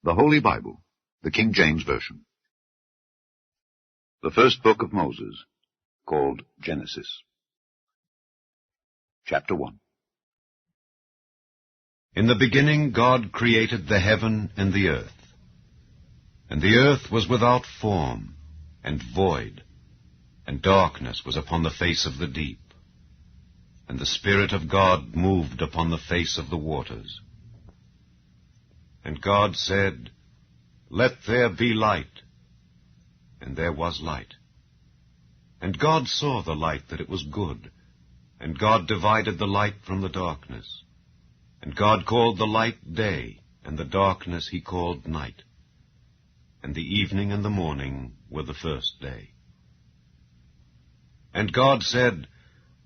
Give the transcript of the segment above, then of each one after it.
The Holy Bible, the King James Version. The first book of Moses, called Genesis. Chapter 1. In the beginning God created the heaven and the earth. And the earth was without form and void, and darkness was upon the face of the deep. And the Spirit of God moved upon the face of the waters. And God said, "Let there be light." And there was light. And God saw the light that it was good. And God divided the light from the darkness. And God called the light day, and the darkness he called night. And the evening and the morning were the first day. And God said,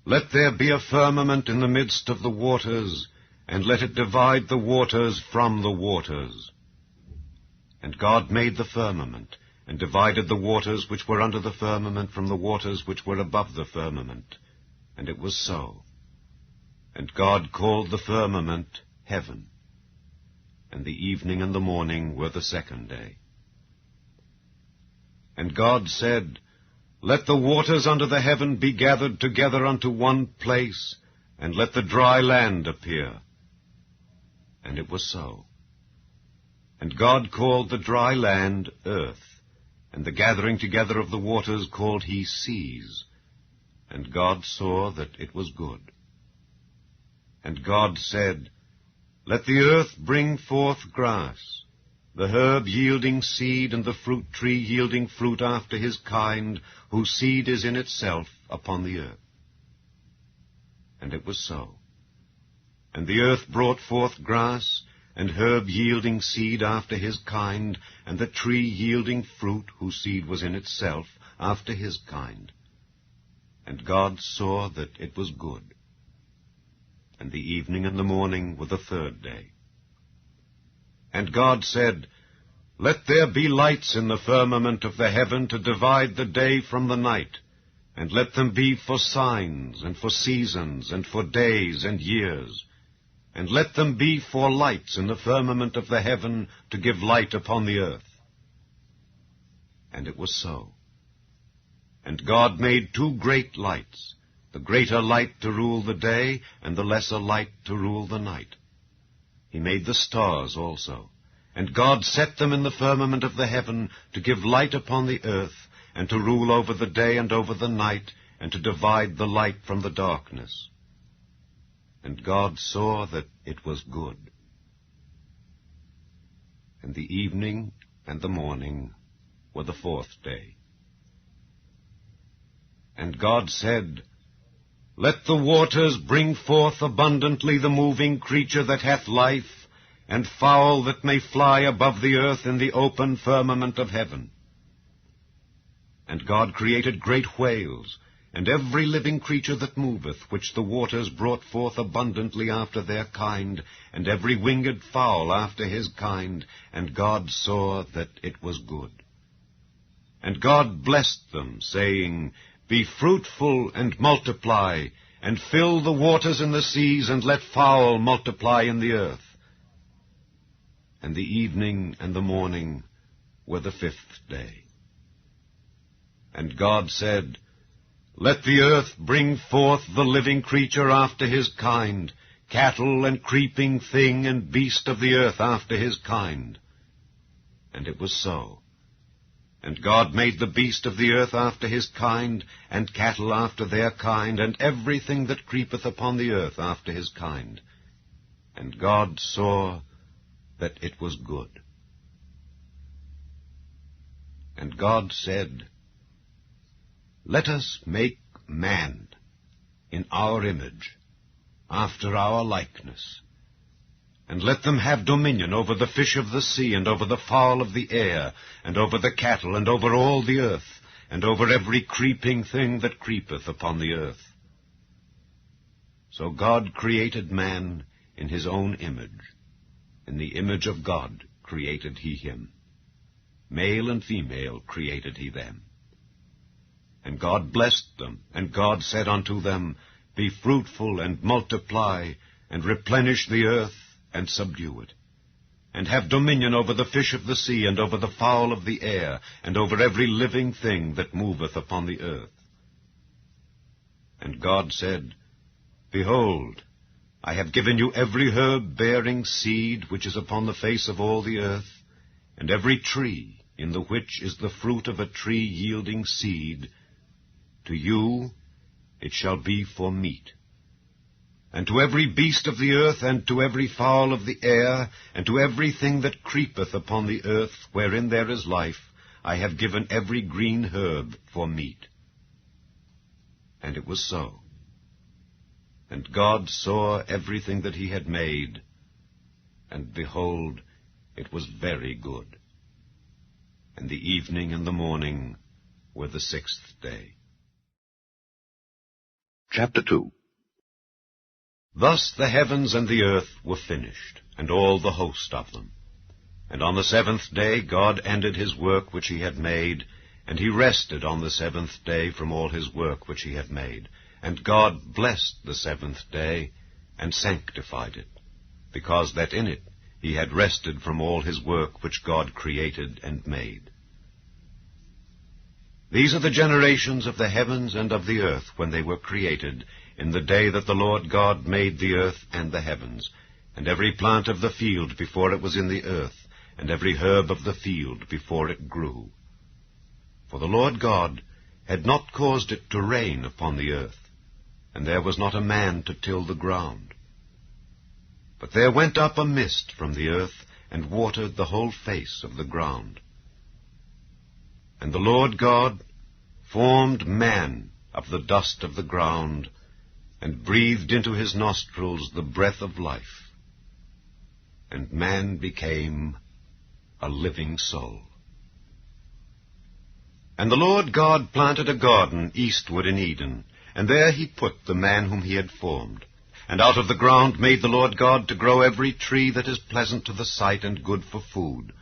"Let there be a firmament in the midst of the waters, and let it divide the waters from the waters." And God made the firmament, and divided the waters which were under the firmament from the waters which were above the firmament. And it was so. And God called the firmament heaven. And the evening and the morning were the second day. And God said, "Let the waters under the heaven be gathered together unto one place, and let the dry land appear." And it was so. And God called the dry land earth, and the gathering together of the waters called he seas. And God saw that it was good. And God said, "Let the earth bring forth grass, the herb yielding seed, and the fruit tree yielding fruit after his kind, whose seed is in itself upon the earth." And it was so. And the earth brought forth grass, and herb yielding seed after his kind, and the tree yielding fruit, whose seed was in itself after his kind. And God saw that it was good. And the evening and the morning were the third day. And God said, "Let there be lights in the firmament of the heaven to divide the day from the night, and let them be for signs, and for seasons, and for days and years. And let them be for lights in the firmament of the heaven to give light upon the earth." And it was so. And God made two great lights, the greater light to rule the day, and the lesser light to rule the night. He made the stars also. And God set them in the firmament of the heaven to give light upon the earth, and to rule over the day and over the night, and to divide the light from the darkness. And God saw that it was good. And the evening and the morning were the fourth day. And God said, "Let the waters bring forth abundantly the moving creature that hath life, and fowl that may fly above the earth in the open firmament of heaven." And God created great whales, and every living creature that moveth, which the waters brought forth abundantly after their kind, and every winged fowl after his kind. And God saw that it was good. And God blessed them, saying, "Be fruitful and multiply, and fill the waters in the seas, and let fowl multiply in the earth." And the evening and the morning were the fifth day. And God said, "Let the earth bring forth the living creature after his kind, cattle and creeping thing and beast of the earth after his kind." And it was so. And God made the beast of the earth after his kind, and cattle after their kind, and everything that creepeth upon the earth after his kind. And God saw that it was good. And God said, "Let us make man in our image, after our likeness, and let them have dominion over the fish of the sea, and over the fowl of the air, and over the cattle, and over all the earth, and over every creeping thing that creepeth upon the earth." So God created man in his own image. In the image of God created he him. Male and female created he them. And God blessed them, and God said unto them, "Be fruitful and multiply, and replenish the earth, and subdue it, and have dominion over the fish of the sea, and over the fowl of the air, and over every living thing that moveth upon the earth. And God said, Behold, I have given you every herb bearing seed which is upon the face of all the earth, and every tree in the which is the fruit of a tree yielding seed. To you it shall be for meat. And to every beast of the earth, and to every fowl of the air, and to every thing that creepeth upon the earth, wherein there is life, I have given every green herb for meat. And it was so. And God saw everything that he had made, and behold, it was very good. And the evening and the morning were the 6th day. Chapter 2. Thus the heavens and the earth were finished, and all the host of them. And on the 7th day God ended his work which he had made, and he rested on the 7th day from all his work which he had made. And God blessed the 7th day, and sanctified it, because that in it he had rested from all his work which God created and made. These are the generations of the heavens and of the earth when they were created, in the day that the Lord God made the earth and the heavens, and every plant of the field before it was in the earth, and every herb of the field before it grew. For the Lord God had not caused it to rain upon the earth, and there was not a man to till the ground. But there went up a mist from the earth, and watered the whole face of the ground. And the Lord God formed man of the dust of the ground, and breathed into his nostrils the breath of life. And man became a living soul. And the Lord God planted a garden eastward in Eden, and there he put the man whom he had formed. And out of the ground made the Lord God to grow every tree that is pleasant to the sight and good for food,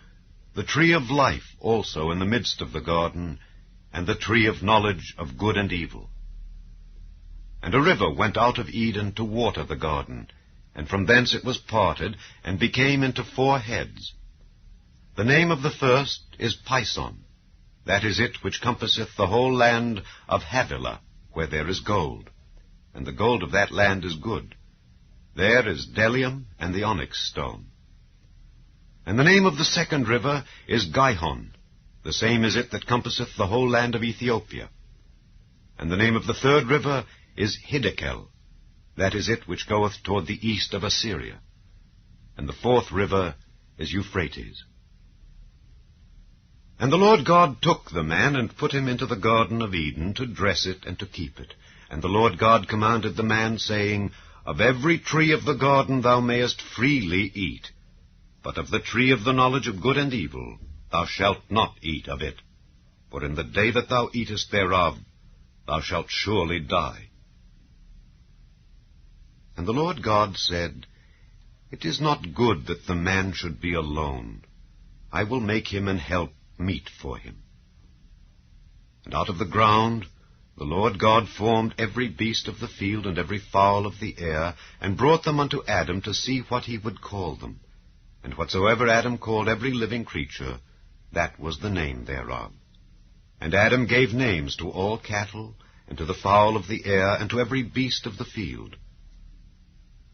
the tree of life also in the midst of the garden, and the tree of knowledge of good and evil. And a river went out of Eden to water the garden, and from thence it was parted, and became into 4 heads. The name of the first is Pison, that is it which compasseth the whole land of Havilah, where there is gold, and the gold of that land is good. There is bdellium and the onyx stone. And the name of the second river is Gihon, the same is it that compasseth the whole land of Ethiopia. And the name of the third river is Hiddekel, that is it which goeth toward the east of Assyria. And the 4th river is Euphrates. And the Lord God took the man, and put him into the garden of Eden, to dress it and to keep it. And the Lord God commanded the man, saying, Of every tree of the garden thou mayest freely eat, but of the tree of the knowledge of good and evil thou shalt not eat of it. For in the day that thou eatest thereof thou shalt surely die. And the Lord God said, It is not good that the man should be alone. I will make him an help meet for him. And out of the ground the Lord God formed every beast of the field and every fowl of the air, and brought them unto Adam to see what he would call them. And whatsoever Adam called every living creature, that was the name thereof. And Adam gave names to all cattle, and to the fowl of the air, and to every beast of the field.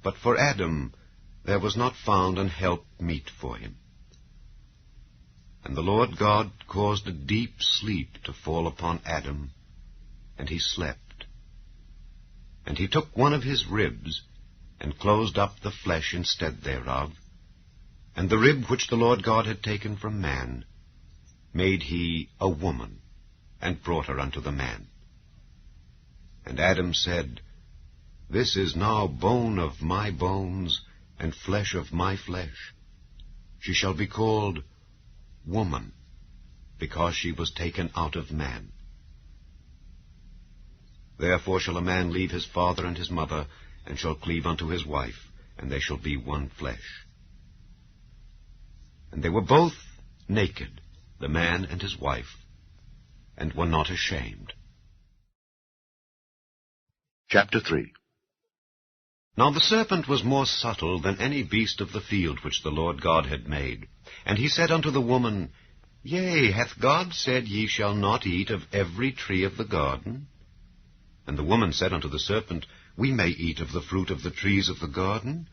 But for Adam there was not found an help meet for him. And the Lord God caused a deep sleep to fall upon Adam, and he slept. And he took one of his ribs, and closed up the flesh instead thereof, and the rib which the Lord God had taken from man made he a woman, and brought her unto the man. And Adam said, This is now bone of my bones, and flesh of my flesh. She shall be called woman, because she was taken out of man. Therefore shall a man leave his father and his mother, and shall cleave unto his wife, and they shall be one flesh. And they were both naked, the man and his wife, and were not ashamed. Chapter 3. Now the serpent was more subtle than any beast of the field which the Lord God had made. And he said unto the woman, Yea, hath God said, Ye shall not eat of every tree of the garden? And the woman said unto the serpent, We may eat of the fruit of the trees of the garden.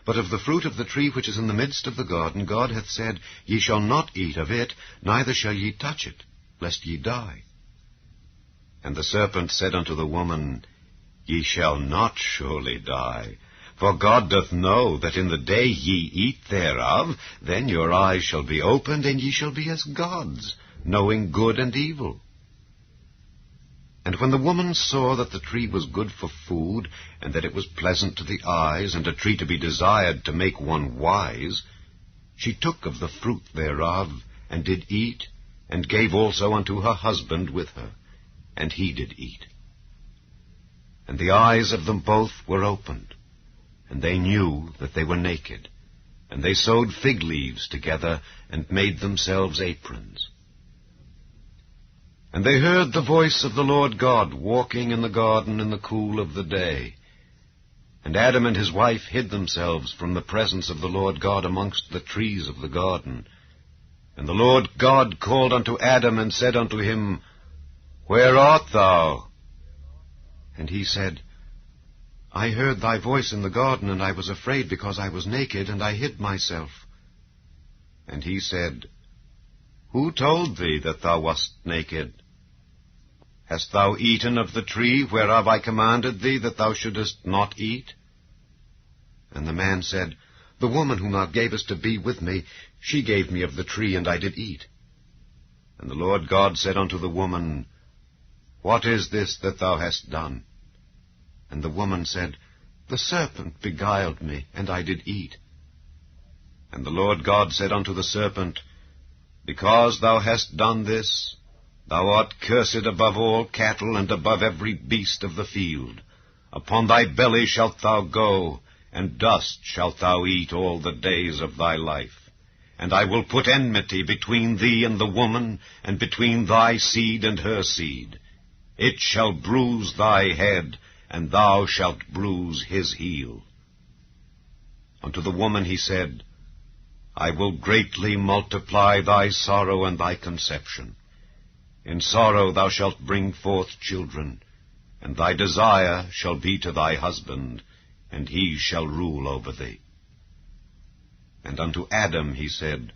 But of the fruit of the tree which is in the midst of the garden, God hath said, Ye shall not eat of it, neither shall ye touch it, lest ye die. And the serpent said unto the woman, Ye shall not surely die. For God doth know that in the day ye eat thereof, then your eyes shall be opened, and ye shall be as gods, knowing good and evil. And when the woman saw that the tree was good for food, and that it was pleasant to the eyes, and a tree to be desired to make one wise, she took of the fruit thereof, and did eat, and gave also unto her husband with her, and he did eat. And the eyes of them both were opened, and they knew that they were naked. And they sewed fig leaves together, and made themselves aprons. And they heard the voice of the Lord God walking in the garden in the cool of the day. And Adam and his wife hid themselves from the presence of the Lord God amongst the trees of the garden. And the Lord God called unto Adam, and said unto him, Where art thou? And he said, I heard thy voice in the garden, and I was afraid, because I was naked, and I hid myself. And he said, Who told thee that thou wast naked? Hast thou eaten of the tree whereof I commanded thee that thou shouldest not eat? And the man said, The woman whom thou gavest to be with me, she gave me of the tree, and I did eat. And the Lord God said unto the woman, What is this that thou hast done? And the woman said, The serpent beguiled me, and I did eat. And the Lord God said unto the serpent, Because thou hast done this, thou art cursed above all cattle, and above every beast of the field. Upon thy belly shalt thou go, and dust shalt thou eat all the days of thy life. And I will put enmity between thee and the woman, and between thy seed and her seed. It shall bruise thy head, and thou shalt bruise his heel. Unto the woman he said, I will greatly multiply thy sorrow and thy conception. In sorrow thou shalt bring forth children, and thy desire shall be to thy husband, and he shall rule over thee. And unto Adam he said,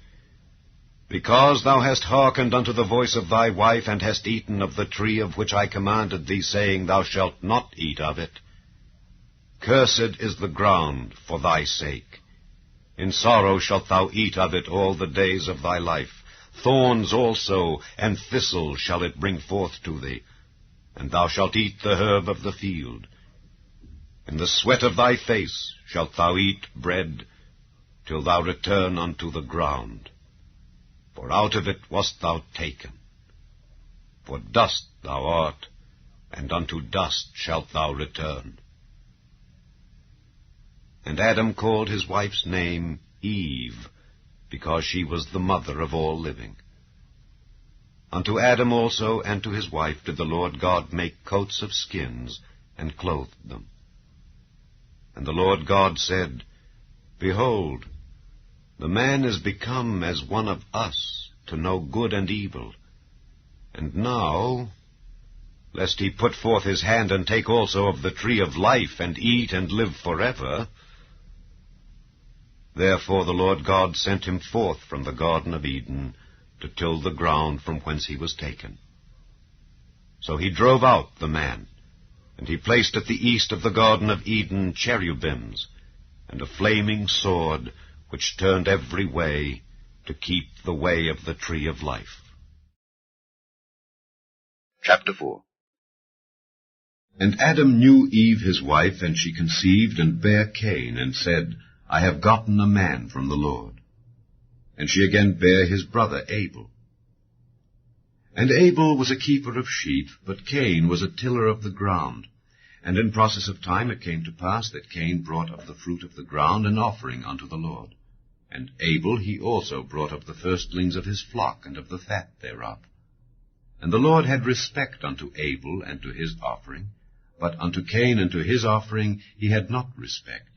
Because thou hast hearkened unto the voice of thy wife, and hast eaten of the tree of which I commanded thee, saying, Thou shalt not eat of it, cursed is the ground for thy sake. In sorrow shalt thou eat of it all the days of thy life. Thorns also and thistles shall it bring forth to thee, and thou shalt eat the herb of the field. In the sweat of thy face shalt thou eat bread, till thou return unto the ground. For out of it wast thou taken. For dust thou art, and unto dust shalt thou return. And Adam called his wife's name Eve, because she was the mother of all living. Unto Adam also and to his wife did the Lord God make coats of skins, and clothed them. And the Lord God said, Behold, the man is become as one of us, to know good and evil. And now, lest he put forth his hand, and take also of the tree of life, and eat, and live forever. Therefore the Lord God sent him forth from the Garden of Eden, to till the ground from whence he was taken. So he drove out the man, and he placed at the east of the Garden of Eden cherubims, and a flaming sword, which turned every way, to keep the way of the tree of life. Chapter 4. And Adam knew Eve his wife, and she conceived, and bare Cain, and said, I have gotten a man from the Lord. And she again bare his brother Abel. And Abel was a keeper of sheep, but Cain was a tiller of the ground. And in process of time it came to pass that Cain brought of the fruit of the ground an offering unto the Lord. And Abel he also brought of the firstlings of his flock, and of the fat thereof. And the Lord had respect unto Abel and to his offering, but unto Cain and to his offering he had not respect.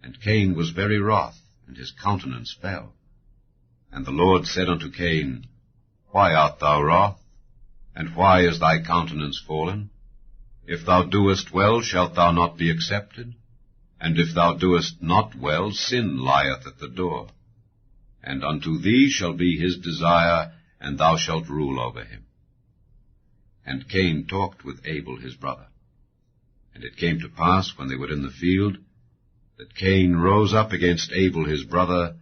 And Cain was very wroth, and his countenance fell. And the Lord said unto Cain, Why art thou wroth? And why is thy countenance fallen? If thou doest well, shalt thou not be accepted? And if thou doest not well, sin lieth at the door. And unto thee shall be his desire, and thou shalt rule over him. And Cain talked with Abel his brother. And it came to pass, when they were in the field, that Cain rose up against Abel his brother,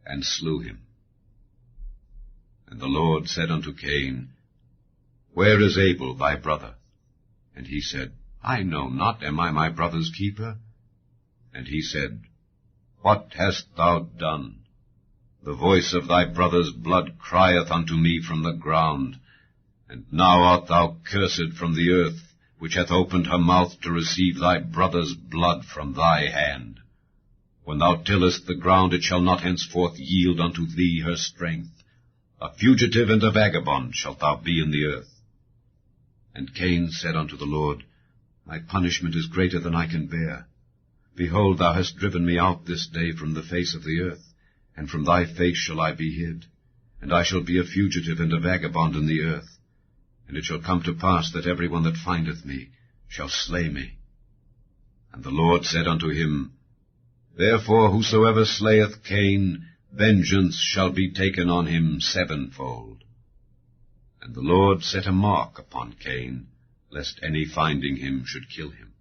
and slew him. And the Lord said unto Cain, Where is Abel thy brother? And he said, I know not, am I my brother's keeper? And he said, What hast thou done? The voice of thy brother's blood crieth unto me from the ground. And now art thou cursed from the earth, which hath opened her mouth to receive thy brother's blood from thy hand. When thou tillest the ground, it shall not henceforth yield unto thee her strength. A fugitive and a vagabond shalt thou be in the earth. And Cain said unto the Lord, My punishment is greater than I can bear. Behold, thou hast driven me out this day from the face of the earth, and from thy face shall I be hid, and I shall be a fugitive and a vagabond in the earth. And it shall come to pass that every one that findeth me shall slay me. And the Lord said unto him, Therefore whosoever slayeth Cain, vengeance shall be taken on him sevenfold. And the Lord set a mark upon Cain, lest any finding him should kill him.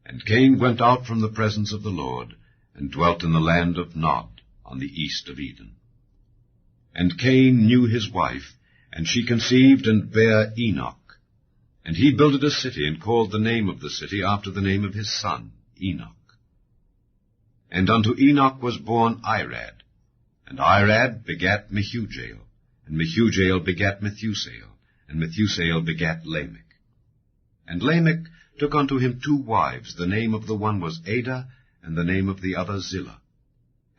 And Cain went out from the presence of the Lord, and dwelt in the land of Nod, on the east of Eden. And Cain knew his wife, and she conceived and bare Enoch. And he builded a city, and called the name of the city after the name of his son, Enoch. And unto Enoch was born Irad, and Irad begat Mehujael, and Mehujael begat Methusael, and Methusael begat Lamech. And Lamech took unto him 2 wives, the name of the one was Adah, and the name of the other Zillah.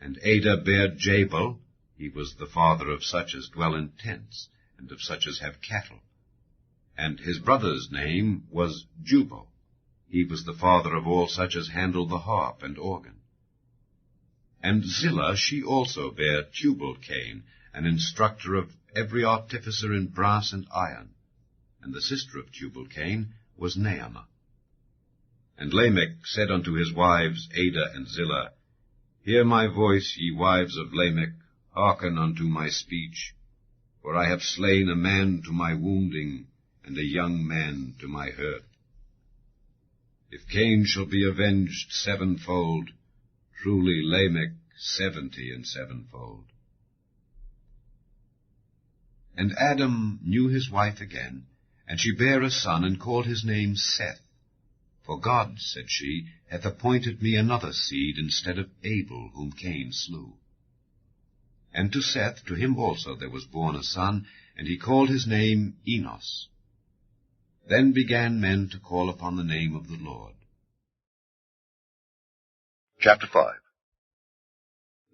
And Adah bare Jabal, he was the father of such as dwell in tents, and of such as have cattle. And his brother's name was Jubal, he was the father of all such as handle the harp and organ. And Zillah, she also bare Tubal-Cain, an instructor of every artificer in brass and iron. And the sister of Tubal-Cain was Naamah. And Lamech said unto his wives Adah and Zillah, Hear my voice, ye wives of Lamech, hearken unto my speech. For I have slain a man to my wounding, and a young man to my hurt. If Cain shall be avenged sevenfold, truly Lamech 70 and sevenfold. And Adam knew his wife again, and she bare a son, and called his name Seth. For God, said she, hath appointed me another seed instead of Abel, whom Cain slew. And to Seth, to him also there was born a son, and he called his name Enos. Then began men to call upon the name of the Lord. Chapter 5.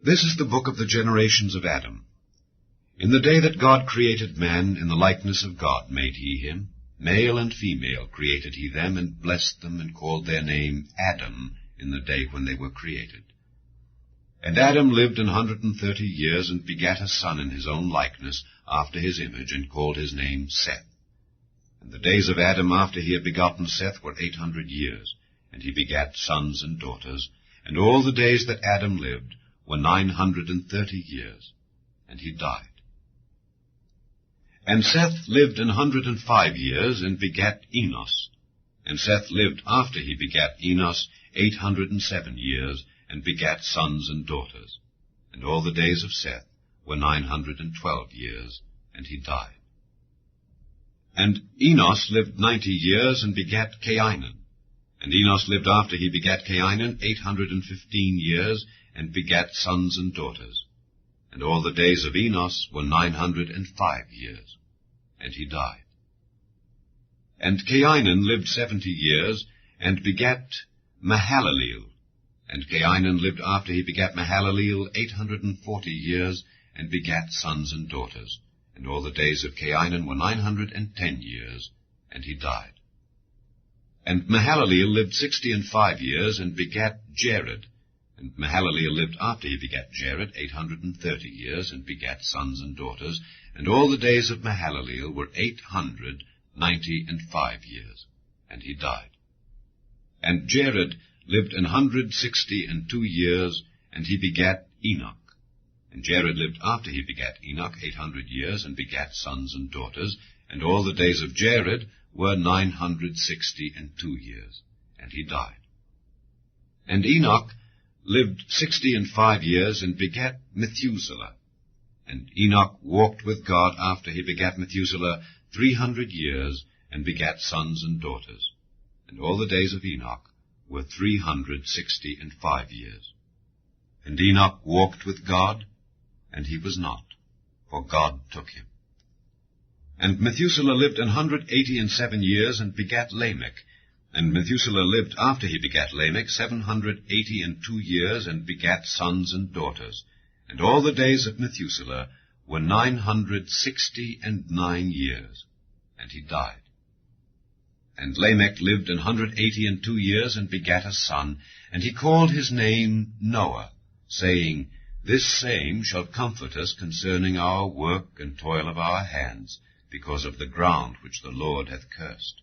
This is the book of the generations of Adam. In the day that God created man, in the likeness of God made he him. Male and female created he them, and blessed them, and called their name Adam in the day when they were created. And Adam lived 130 years, and begat a son in his own likeness, after his image, and called his name Seth. And the days of Adam after he had begotten Seth were 800 years, and he begat sons and daughters. And all the days that Adam lived were 930 years, and he died. And Seth lived 105 years, and begat Enos. And Seth lived after he begat Enos 807 years, and begat sons and daughters. And all the days of Seth were 912 years, and he died. And Enos lived 90 years, and begat Cainan. And Enos lived after he begat Cainan 815 years, and begat sons and daughters. And all the days of Enos were 905 years, and he died. And Cainan lived 70 years, and begat Mahalaleel. And Cainan lived after he begat Mahalaleel 840 years, and begat sons and daughters. And all the days of Cainan were 910 years, and he died. And Mahalaleel lived 65 years, and begat Jared. And Mahalaleel lived after he begat Jared 830 years, and begat sons and daughters. And all the days of Mahalaleel were 895 years, and he died. And Jared lived 162 years, and he begat Enoch. And Jared lived after he begat Enoch 800 years, and begat sons and daughters. And all the days of Jared were 962 years, and he died. And Enoch lived 65 years, and begat Methuselah. And Enoch walked with God after he begat Methuselah 300 years, and begat sons and daughters. And all the days of Enoch were 365 years. And Enoch walked with God, and he was not, for God took him. And Methuselah lived 187 years, and begat Lamech. And Methuselah lived after he begat Lamech 782 years, and begat sons and daughters. And all the days of Methuselah were 969 years, and he died. And Lamech lived 182 years, and begat a son, and he called his name Noah, saying, This same shall comfort us concerning our work and toil of our hands, because of the ground which the Lord hath cursed.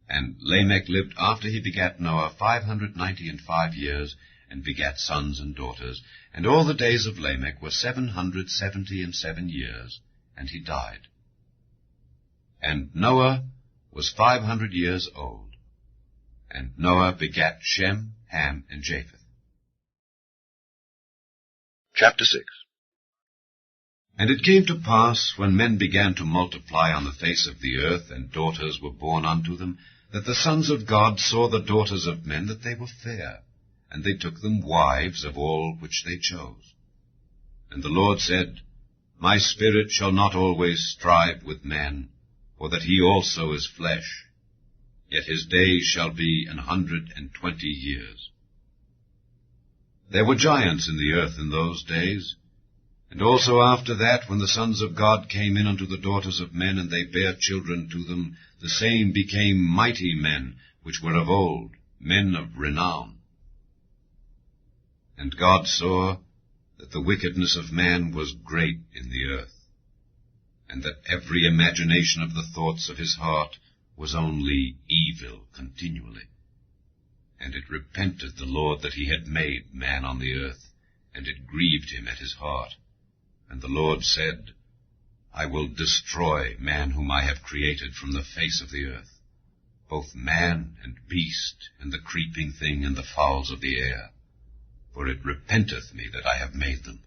And Lamech lived after he begat Noah 595 years, and begat sons and daughters. And all the days of Lamech were 777 years, and he died. And Noah was 500 years old. And Noah begat Shem, Ham, and Japheth. Chapter 6. And it came to pass, when men began to multiply on the face of the earth, and daughters were born unto them, that the sons of God saw the daughters of men that they were fair, and they took them wives of all which they chose. And the Lord said, My spirit shall not always strive with man, for that he also is flesh, yet his days shall be 120 years. There were giants in the earth in those days, and also after that, when the sons of God came in unto the daughters of men, and they bare children to them, the same became mighty men, which were of old, men of renown. And God saw that the wickedness of man was great in the earth, and that every imagination of the thoughts of his heart was only evil continually. And it repented the Lord that he had made man on the earth, and it grieved him at his heart. And the Lord said, I will destroy man whom I have created from the face of the earth, both man and beast, and the creeping thing, and the fowls of the air, for it repenteth me that I have made them.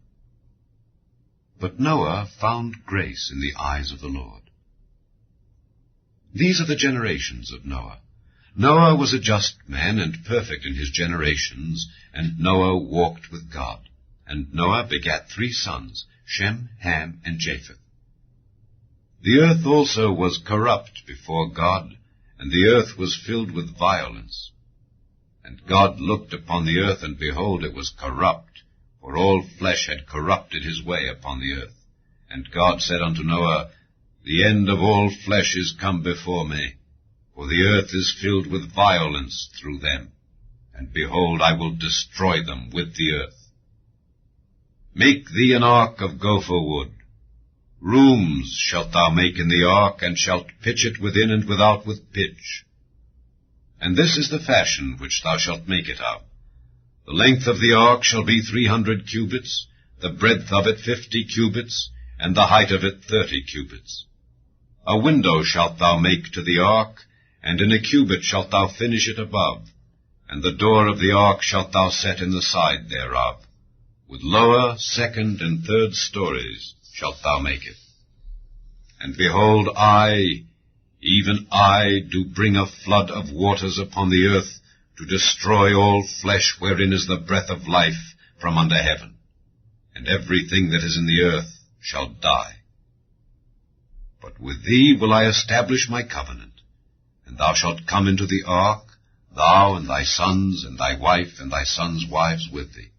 But Noah found grace in the eyes of the Lord. These are the generations of Noah. Noah was a just man and perfect in his generations, and Noah walked with God. And Noah begat 3 sons, Shem, Ham, and Japheth. The earth also was corrupt before God, and the earth was filled with violence. And God looked upon the earth, and behold, it was corrupt, for all flesh had corrupted his way upon the earth. And God said unto Noah, The end of all flesh is come before me, for the earth is filled with violence through them. And behold, I will destroy them with the earth. Make thee an ark of gopher wood. Rooms shalt thou make in the ark, and shalt pitch it within and without with pitch. And this is the fashion which thou shalt make it of. The length of the ark shall be 300 cubits, the breadth of it 50 cubits, and the height of it 30 cubits. A window shalt thou make to the ark, and in a cubit shalt thou finish it above, and the door of the ark shalt thou set in the side thereof. With lower, second, and third stories shalt thou make it. And behold, I, even I, do bring a flood of waters upon the earth, to destroy all flesh wherein is the breath of life from under heaven. And everything that is in the earth shall die. But with thee will I establish my covenant, and thou shalt come into the ark, thou and thy sons, and thy wife, and thy sons' wives with thee.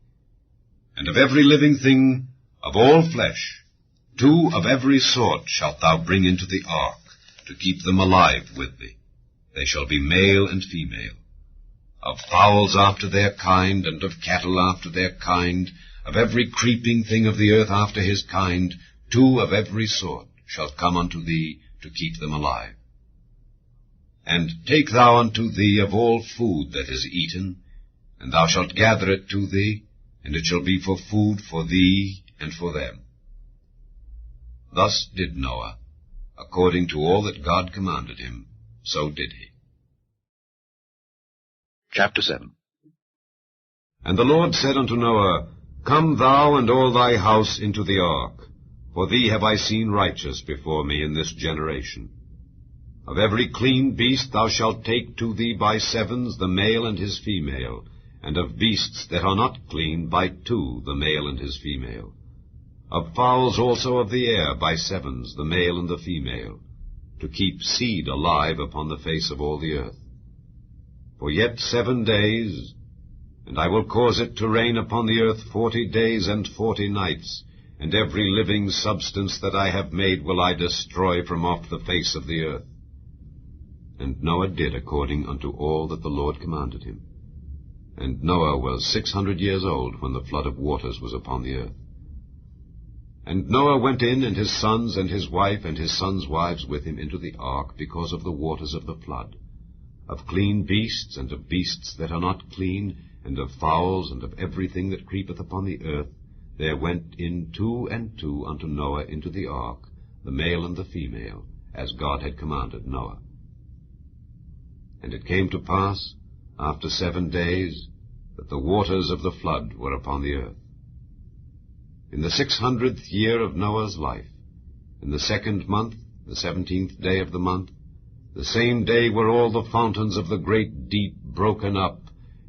And of every living thing, of all flesh, 2 of every sort shalt thou bring into the ark, to keep them alive with thee. They shall be male and female. Of fowls after their kind, and of cattle after their kind, of every creeping thing of the earth after his kind, 2 of every sort shall come unto thee to keep them alive. And take thou unto thee of all food that is eaten, and thou shalt gather it to thee, and it shall be for food for thee and for them. Thus did Noah, according to all that God commanded him, so did he. Chapter 7. And the Lord said unto Noah, Come thou and all thy house into the ark, for thee have I seen righteous before me in this generation. Of every clean beast thou shalt take to thee by 7s the male and his female, and of beasts that are not clean by 2 the male and his female. Of fowls also of the air by 7s the male and the female, to keep seed alive upon the face of all the earth. For yet 7 days, and I will cause it to rain upon the earth 40 days and 40 nights, and every living substance that I have made will I destroy from off the face of the earth. And Noah did according unto all that the Lord commanded him. And Noah was 600 years old when the flood of waters was upon the earth. And Noah went in, and his sons and his wife and his sons' wives with him into the ark, because of the waters of the flood. Of clean beasts, and of beasts that are not clean, and of fowls, and of everything that creepeth upon the earth, there went in 2 and 2 unto Noah into the ark, the male and the female, as God had commanded Noah. And it came to pass, after 7 days, that the waters of the flood were upon the earth. In the 600th year of Noah's life, in the 2nd month, the 17th day of the month, the same day were all the fountains of the great deep broken up,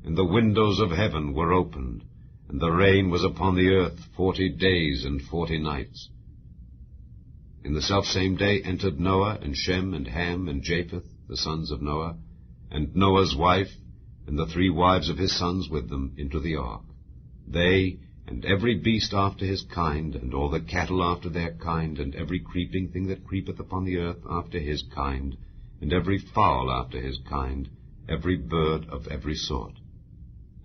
and the windows of heaven were opened, and the rain was upon the earth 40 days and 40 nights. In the selfsame day entered Noah, and Shem, and Ham, and Japheth, the sons of Noah, and Noah's wife, and the 3 wives of his sons with them, into the ark. They, and every beast after his kind, and all the cattle after their kind, and every creeping thing that creepeth upon the earth after his kind, and every fowl after his kind, every bird of every sort.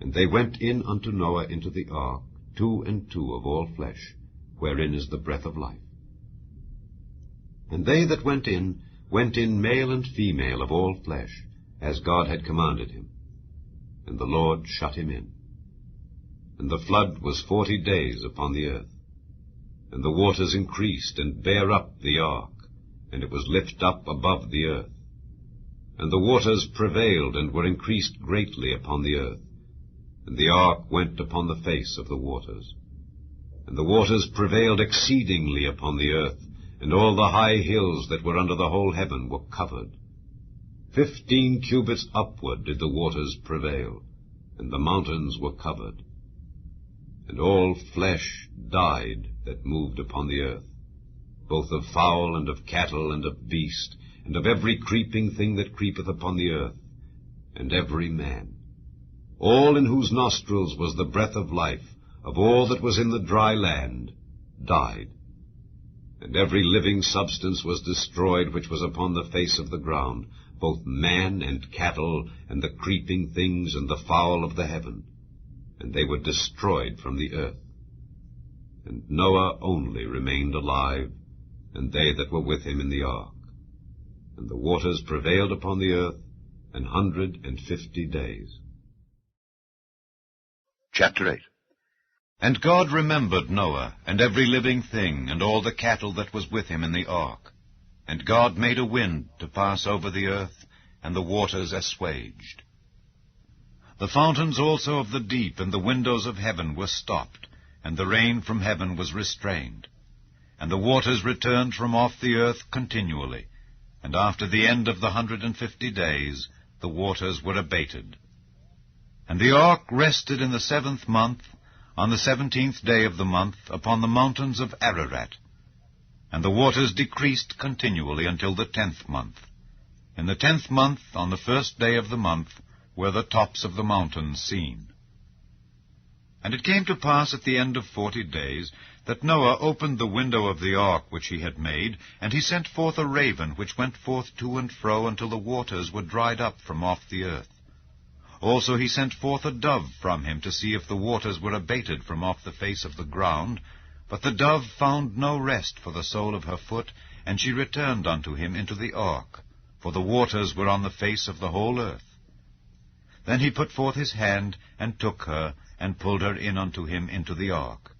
And they went in unto Noah into the ark, 2 and 2 of all flesh, wherein is the breath of life. And they that went in male and female of all flesh, as God had commanded him. And the Lord shut him in. And the flood was 40 days upon the earth. And the waters increased, and bare up the ark, and it was lift up above the earth. And the waters prevailed, and were increased greatly upon the earth. And the ark went upon the face of the waters. And the waters prevailed exceedingly upon the earth, and all the high hills that were under the whole heaven were covered. 15 cubits upward did the waters prevail, and the mountains were covered. And all flesh died that moved upon the earth, both of fowl and of cattle and of beast, and of every creeping thing that creepeth upon the earth, and every man. All in whose nostrils was the breath of life, of all that was in the dry land, died. And every living substance was destroyed which was upon the face of the ground, both man and cattle, and the creeping things, and the fowl of the heaven. And they were destroyed from the earth. And Noah only remained alive, and they that were with him in the ark. And the waters prevailed upon the earth 150 days. Chapter 8. And God remembered Noah, and every living thing, and all the cattle that was with him in the ark. And God made a wind to pass over the earth, and the waters assuaged. The fountains also of the deep and the windows of heaven were stopped, and the rain from heaven was restrained. And the waters returned from off the earth continually, and after the end of the 150 days the waters were abated. And the ark rested in the 7th month, on the 17th day of the month, upon the mountains of Ararat. And the waters decreased continually until the 10th month. In the 10th month, on the 1st day of the month, were the tops of the mountains seen. And it came to pass at the end of 40 days that Noah opened the window of the ark which he had made, and he sent forth a raven, which went forth to and fro until the waters were dried up from off the earth. Also he sent forth a dove from him to see if the waters were abated from off the face of the ground. But the dove found no rest for the sole of her foot, and she returned unto him into the ark, for the waters were on the face of the whole earth. Then he put forth his hand, and took her, and pulled her in unto him into the ark.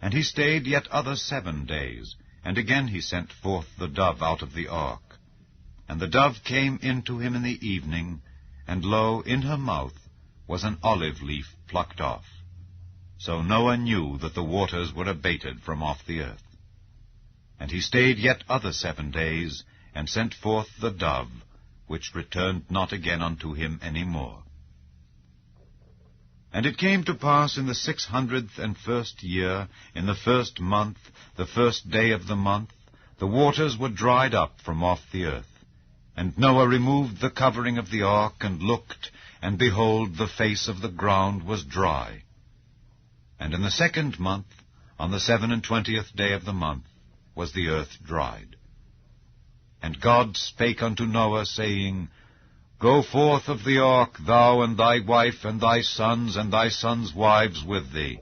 And he stayed yet other 7 days, and again he sent forth the dove out of the ark. And the dove came in to him in the evening, and lo, in her mouth was an olive leaf plucked off. So Noah knew that the waters were abated from off the earth. And he stayed yet other 7 days, and sent forth the dove, which returned not again unto him any more. And it came to pass in the 601st year, in the 1st month, the 1st day of the month, the waters were dried up from off the earth. And Noah removed the covering of the ark, and looked, and behold, the face of the ground was dry. And in the 2nd month, on the 27th day of the month, was the earth dried. And God spake unto Noah, saying, Go forth of the ark, thou and thy wife, and thy sons wives with thee.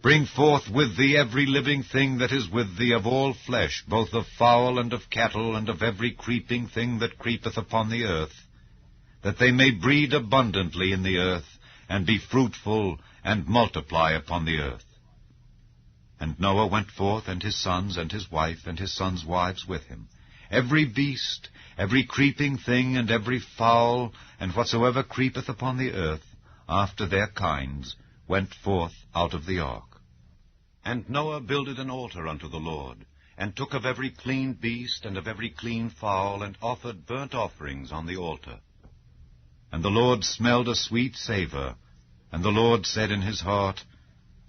Bring forth with thee every living thing that is with thee of all flesh, both of fowl and of cattle, and of every creeping thing that creepeth upon the earth, that they may breed abundantly in the earth, and be fruitful, and multiply upon the earth. And Noah went forth, and his sons, and his wife, and his sons' wives with him. Every beast, every creeping thing, and every fowl, and whatsoever creepeth upon the earth, after their kinds, went forth out of the ark. And Noah builded an altar unto the Lord, and took of every clean beast, and of every clean fowl, and offered burnt offerings on the altar. And the Lord smelled a sweet savour, and the Lord said in his heart,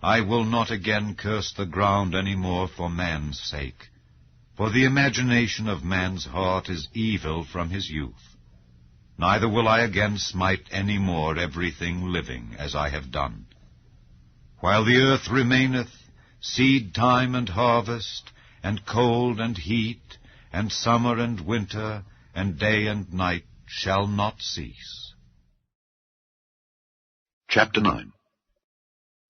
I will not again curse the ground any more for man's sake. For the imagination of man's heart is evil from his youth. Neither will I again smite any more everything living, as I have done. While the earth remaineth, seed time and harvest, and cold and heat, and summer and winter, and day and night shall not cease. Chapter 9.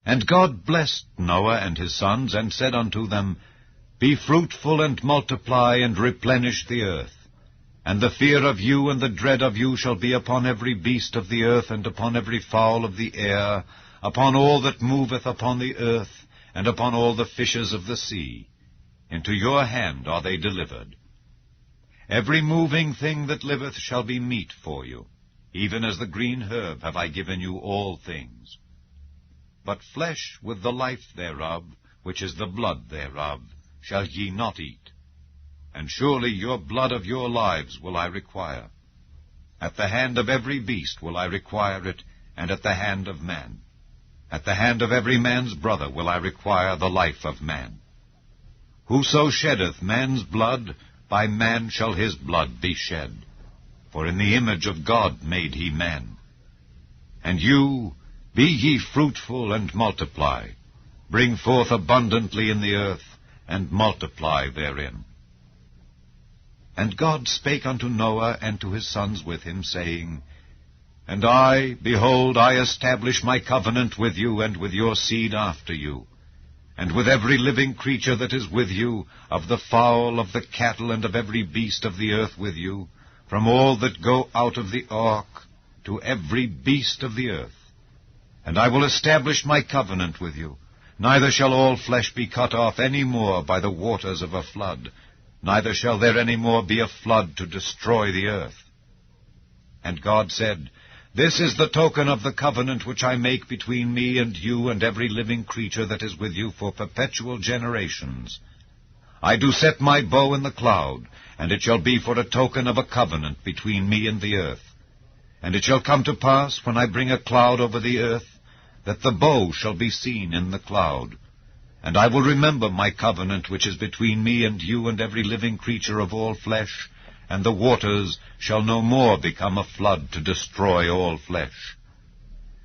And God blessed Noah and his sons, and said unto them, Be fruitful, and multiply, and replenish the earth. And the fear of you and the dread of you shall be upon every beast of the earth, and upon every fowl of the air, upon all that moveth upon the earth, and upon all the fishes of the sea. Into your hand are they delivered. Every moving thing that liveth shall be meat for you. Even as the green herb have I given you all things. But flesh with the life thereof, which is the blood thereof, shall ye not eat. And surely your blood of your lives will I require. At the hand of every beast will I require it, and at the hand of man. At the hand of every man's brother will I require the life of man. Whoso sheddeth man's blood, by man shall his blood be shed. For in the image of God made he man. And you, be ye fruitful and multiply. Bring forth abundantly in the earth, and multiply therein. And God spake unto Noah and to his sons with him, saying, And I, behold, I establish my covenant with you and with your seed after you, and with every living creature that is with you, of the fowl, of the cattle, and of every beast of the earth with you, from all that go out of the ark, to every beast of the earth. And I will establish my covenant with you. Neither shall all flesh be cut off any more by the waters of a flood, neither shall there any more be a flood to destroy the earth. And God said, This is the token of the covenant which I make between me and you and every living creature that is with you for perpetual generations. I do set my bow in the cloud, and it shall be for a token of a covenant between me and the earth. And it shall come to pass, when I bring a cloud over the earth, that the bow shall be seen in the cloud. And I will remember my covenant which is between me and you and every living creature of all flesh, and the waters shall no more become a flood to destroy all flesh.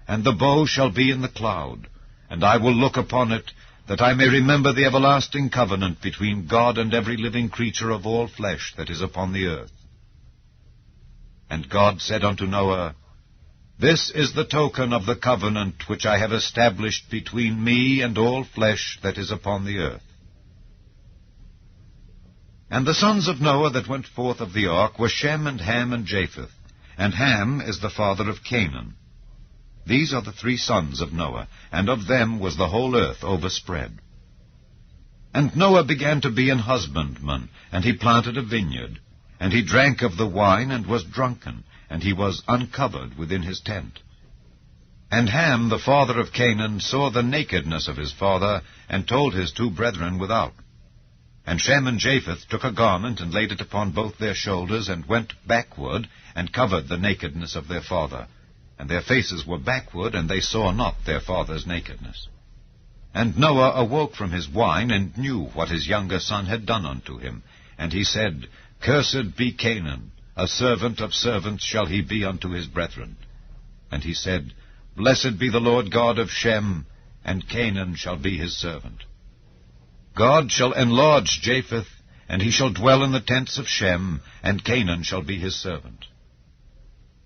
And the bow shall be in the cloud, and I will look upon it, that I may remember the everlasting covenant between God and every living creature of all flesh that is upon the earth. And God said unto Noah, This is the token of the covenant which I have established between me and all flesh that is upon the earth. And the sons of Noah that went forth of the ark were Shem and Ham and Japheth, and Ham is the father of Canaan. These are the 3 sons of Noah, and of them was the whole earth overspread. And Noah began to be an husbandman, and he planted a vineyard. And he drank of the wine, and was drunken, and he was uncovered within his tent. And Ham, the father of Canaan, saw the nakedness of his father, and told his 2 brethren without. And Shem and Japheth took a garment, and laid it upon both their shoulders, and went backward, and covered the nakedness of their father. And their faces were backward, and they saw not their father's nakedness. And Noah awoke from his wine, and knew what his younger son had done unto him. And he said, Cursed be Canaan, a servant of servants shall he be unto his brethren. And he said, Blessed be the Lord God of Shem, and Canaan shall be his servant. God shall enlarge Japheth, and he shall dwell in the tents of Shem, and Canaan shall be his servant.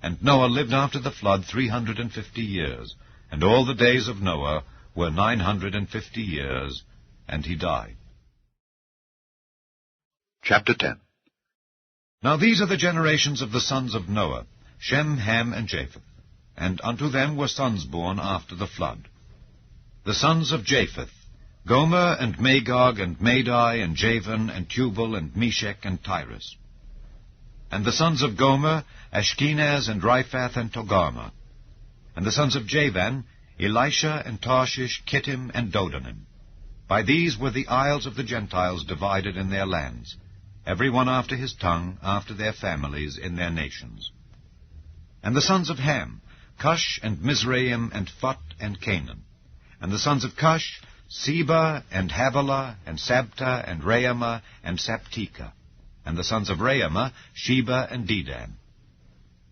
And Noah lived after the flood 350 years, and all the days of Noah were 950 years, and he died. Chapter 10. Now these are the generations of the sons of Noah, Shem, Ham, and Japheth. And unto them were sons born after the flood. The sons of Japheth, Gomer, and Magog, and Madai, and Javan, and Tubal, and Meshech, and Tyrus. And the sons of Gomer, Ashkenaz, and Riphath, and Togarmah. And the sons of Javan, Elisha, and Tarshish, Kittim, and Dodanim. By these were the isles of the Gentiles divided in their lands, every one after his tongue, after their families, in their nations. And the sons of Ham, Cush, and Mizraim, and Phut, and Canaan. And the sons of Cush, Seba, and Havilah, and Sabta, and Raamah, and Saptika. And the sons of Raamah, Sheba, and Dedan.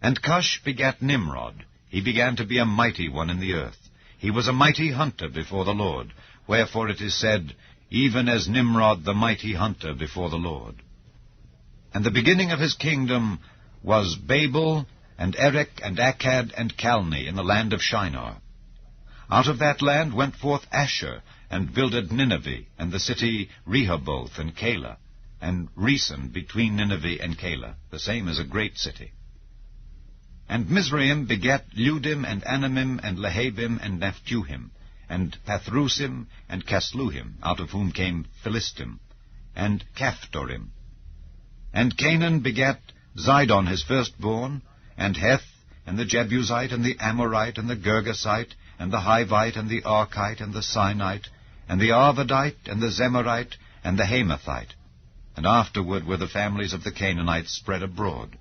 And Cush begat Nimrod. He began to be a mighty one in the earth. He was a mighty hunter before the Lord. Wherefore it is said, Even as Nimrod the mighty hunter before the Lord. And the beginning of his kingdom was Babel, and Erech, and Akkad, and Calneh in the land of Shinar. Out of that land went forth Asher, and builded Nineveh, and the city Rehoboth, and Calah, and Resen between Nineveh and Calah. The same is a great city. And Mizraim begat Ludim, and Anamim, and Lehabim, and Naphtuhim, and Pathrusim, and Casluhim, out of whom came Philistim, and Caphtorim. And Canaan begat Zidon his firstborn, and Heth, and the Jebusite, and the Amorite, and the Girgasite, and the Hivite, and the Archite, and the Sinite, and the Arvadite, and the Zemarite, and the Hamathite. And afterward were the families of the Canaanites spread abroad.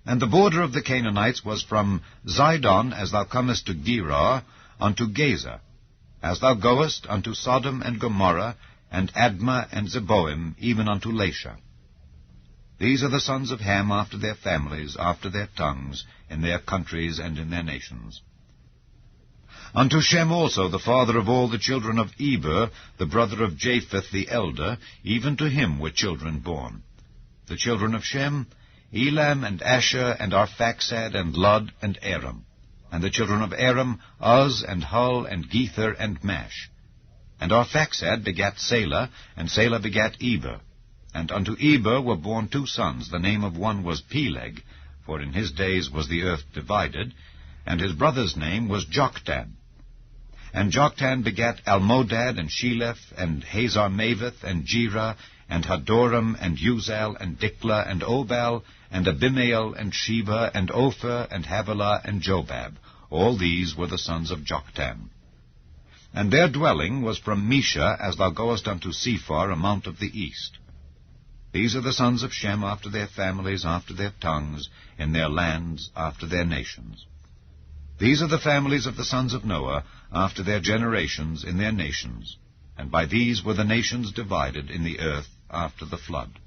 And the border of the Canaanites was from Zidon, as thou comest to Gerar, unto Gaza, as thou goest unto Sodom and Gomorrah, and Admah and Zeboim, even unto Lasha. These are the sons of Ham after their families, after their tongues, in their countries and in their nations. Unto Shem also, the father of all the children of Eber, the brother of Japheth the elder, even to him were children born. The children of Shem, Elam, and Asher, and Arphaxad, and Lud, and Aram. And the children of Aram, Uz, and Hul, and Gether, and Mash. And Arphaxad begat Salah, and Salah begat Eber. And unto Eber were born 2 sons. The name of one was Peleg, for in his days was the earth divided, and his brother's name was Joktan. And Joktan begat Almodad, and Sheleph, and Hazarmaveth, and Jerah, and Hadoram, and Uzal, and Diklah, and Obal, and Abimael, and Sheba, and Ophir, and Havilah, and Jobab. All these were the sons of Joktan. And their dwelling was from Mesha, as thou goest unto Sephar, a mount of the east. These are the sons of Shem after their families, after their tongues, in their lands, after their nations. These are the families of the sons of Noah, after their generations, in their nations. And by these were the nations divided in the earth after the flood.